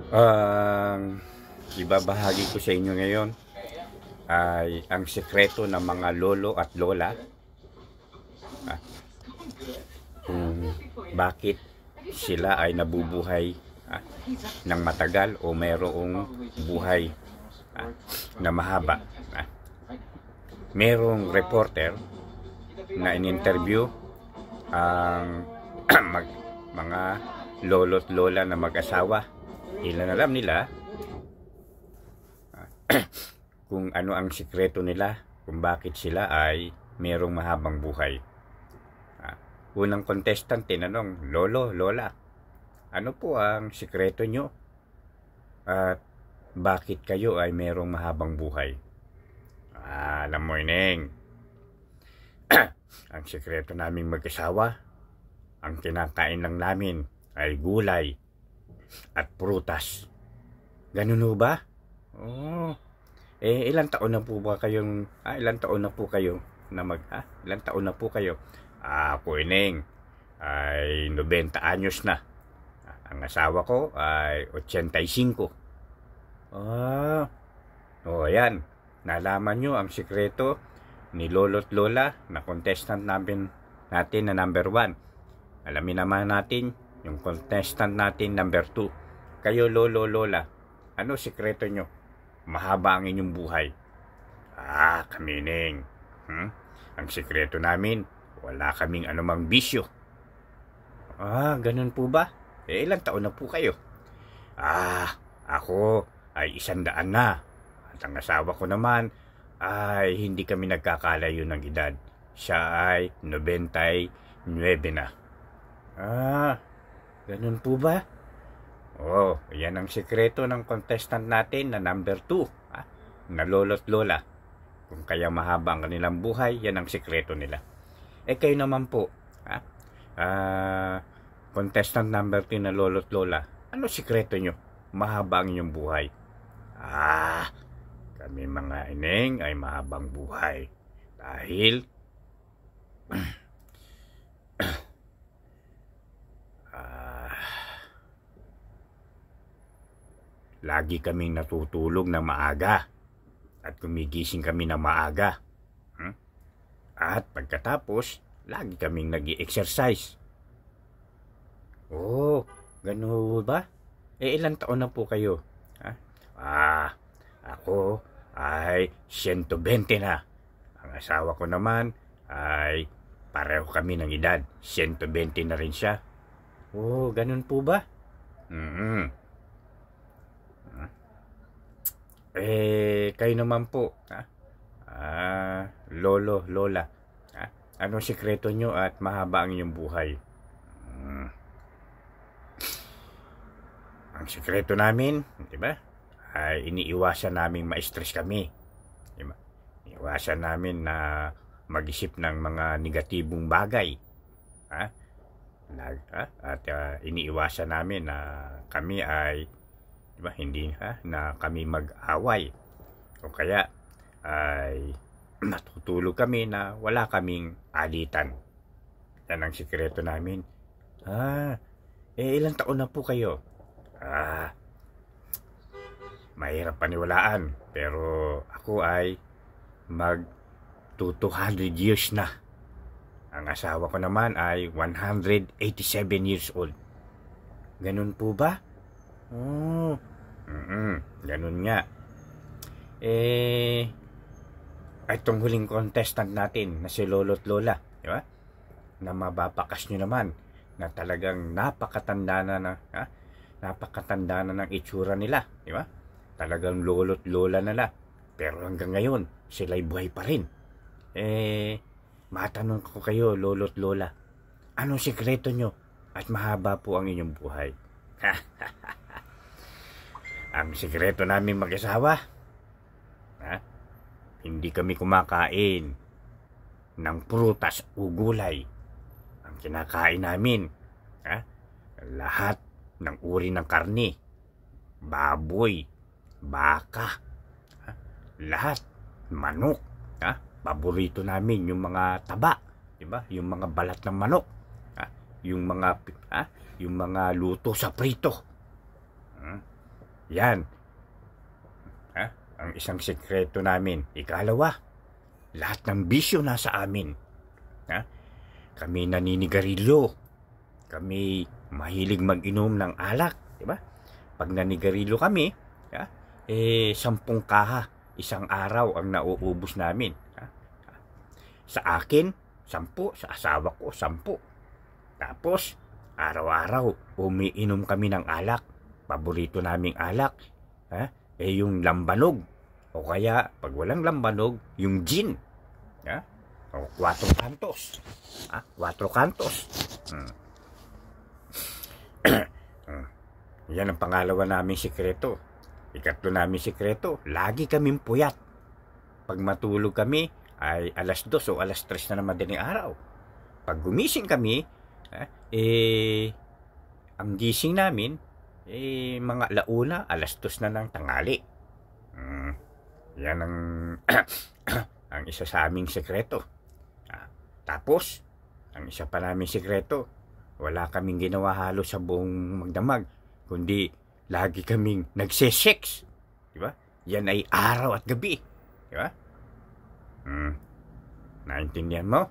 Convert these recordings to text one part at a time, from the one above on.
Ang ibabahagi ko sa inyo ngayon ay ang sekreto ng mga lolo at lola, ah, kung bakit sila ay nabubuhay ah, ng matagal o mayroong buhay na mahaba. Merong reporter na in-interview ang mga lolo't lola na mag-asawa. Ilan alam nila kung ano ang sikreto nila, kung bakit sila ay merong mahabang buhay. Unang contestant tinanong, Lolo, Lola, ano po ang sikreto nyo? At bakit kayo ay merong mahabang buhay? Alam mo, Ineng, ang sikreto naming mag-asawa, ang kinakain lang namin ay gulay at prutas. Ganun ho ba? Oh. Ilang taon na po ba kayong ilang taon na po kayo na ilang taon na po kayo? Ako, Ineng, ay 90 anyos na. Ang asawa ko ay 85. Ayan. Nalaman nyo ang sikreto ni Lolo't Lola na contestant natin na number 1. Alamin naman natin yung contestant natin number 2. Kayo, Lolo, Lola, ano sikreto nyo? Mahaba ang inyong buhay. Kami, Neng. Ang sikreto namin, wala kaming anumang bisyo. Ganun po ba? Ilang taon na po kayo? Ako ay 100 na. At ang asawa ko naman ay hindi kami nagkakalayo ng edad. Siya ay 99 na. Ganun po ba? Yan ang sikreto ng contestant natin na number 2, na lolo't lola. Kung kaya mahaba ang kanilang buhay, yan ang sikreto nila. Kayo naman po, contestant number 3 na lolo't lola, ano sikreto nyo? Mahaba ang inyong buhay. Kami mga Ineng ay mahabang buhay. Dahil lagi kaming natutulog ng maaga at gumigising kami ng maaga. At pagkatapos, lagi kaming nag-i-exercise. Ganun ba? Ilang taon na po kayo? Ako ay 120 na. Ang asawa ko naman ay pareho kami ng edad. 120 na rin siya. Ganun po ba? Kayo naman po, lolo, lola, anong sikreto nyo at mahaba ang inyong buhay? Ang sikreto namin, di ba, ay iniiwasan namin ma-stress kami. Di ba? Iniiwasan namin na mag-isip ng mga negatibong bagay. At iniiwasan namin na kami ay, diba, hindi na kami mag-away o kaya ay natutulog kami na wala kaming alitan. Yan ang sikreto namin. Ilang taon na po kayo? Mahirap paniwalaan, pero ako ay mag 200 years na. Ang asawa ko naman ay 187 years old. Ganun po ba? Ganun nga. Itong huling contestant natin na si Lolo't Lola, di ba? Na mababakas nyo naman na talagang napakatanda na ng itsura nila, di ba? Talagang Lolo't Lola na. Pero hanggang ngayon, sila'y buhay pa rin. Matanong ko kayo, Lolo't Lola, anong sikreto nyo at mahaba po ang inyong buhay? Ang sikreto namin mag-asawa, hindi kami kumakain ng prutas o gulay. Ang kinakain namin, lahat ng uri ng karni, baboy, baka, lahat, manok. Paborito namin yung mga taba, diba? Yung mga balat ng manok, yung mga luto sa prito. Yan. Ang isang sekreto namin. Ikalawa, lahat ng bisyo nasa amin. Kami naninigarilyo. Kami mahilig mag-inom ng alak. Diba? Pag naninigarilyo kami, 10 kaha isang araw ang nauubos namin. Sa akin, 10. Sa asawa ko, 10. Tapos, araw-araw, umiinom kami ng alak. Paborito naming alak. Yung lambanog. O kaya, pag walang lambanog, yung gin. O 4 kantos. 4 kantos. Yan ang pangalawa naming sikreto. Ikatlo naming sikreto, lagi kaming puyat. Pag matulog kami, ay alas 2 o alas 3 na naman din ang araw. Pag gumising kami, ang gising namin, mga alauna, alas 2 na ng tanghali. Yan ang ang isa sa aming sekreto. Tapos, ang isa pa naming sekreto, wala kaming ginawa halos sa buong magdamag, kundi lagi kaming nagse-sex. Diba? Yan ay araw at gabi. Diba? Naintindihan mo?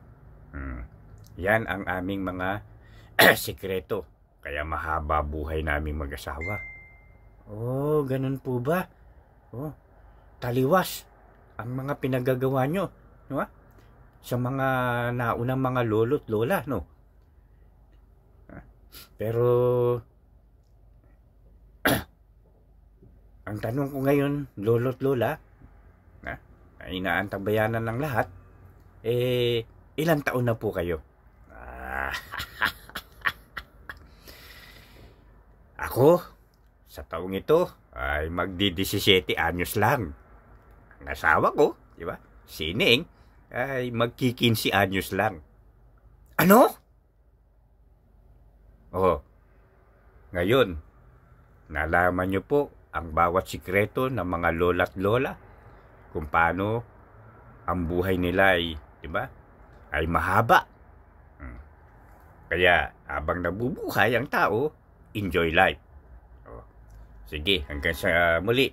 Yan ang aming mga sekreto. Kaya mahaba buhay naming mag-asawa. Oh, ganun po ba? Oh, taliwas ang mga pinagagawa nyo. No? Sa mga naunang mga lolo't lola, no? Pero ang tanong ko ngayon, lolo't lola, ay inaantabayanan ng lahat, ilang taon na po kayo? Ako, sa taong ito, ay magdi-17 anyos lang. Ang asawa ko, di ba? Si Ning, ay magki-15 anyos lang. Ano? Ngayon, nalaman nyo po ang bawat sikreto ng mga lola't lola kung paano ang buhay nila ay, di ba, ay mahaba. Kaya, habang nabubuhay ang tao, enjoy life. Sige, hanggang sa muli.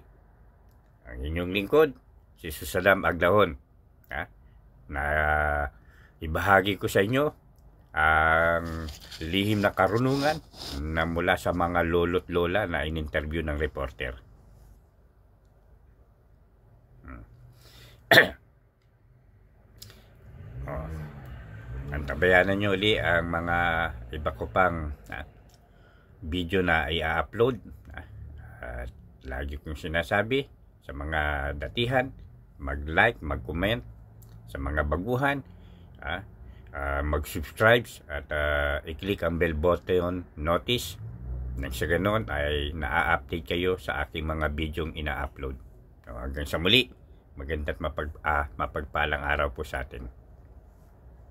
Ang inyong lingkod, si Susalam Aglahon. Na ibahagi ko sa inyo ang lihim na karunungan na mula sa mga lolo't lola na in-interview ng reporter. Antabayanan nyo uli ang mga iba ko pang video na i-upload. At lagi kong sinasabi sa mga datihan, mag-like, mag-comment. Sa mga baguhan, mag-subscribe at i-click ang bell button notice. Nang sa ganon ay na-update kayo sa aking mga videong ina-upload. Hanggang sa muli, maganda at mapagpalang araw po sa atin.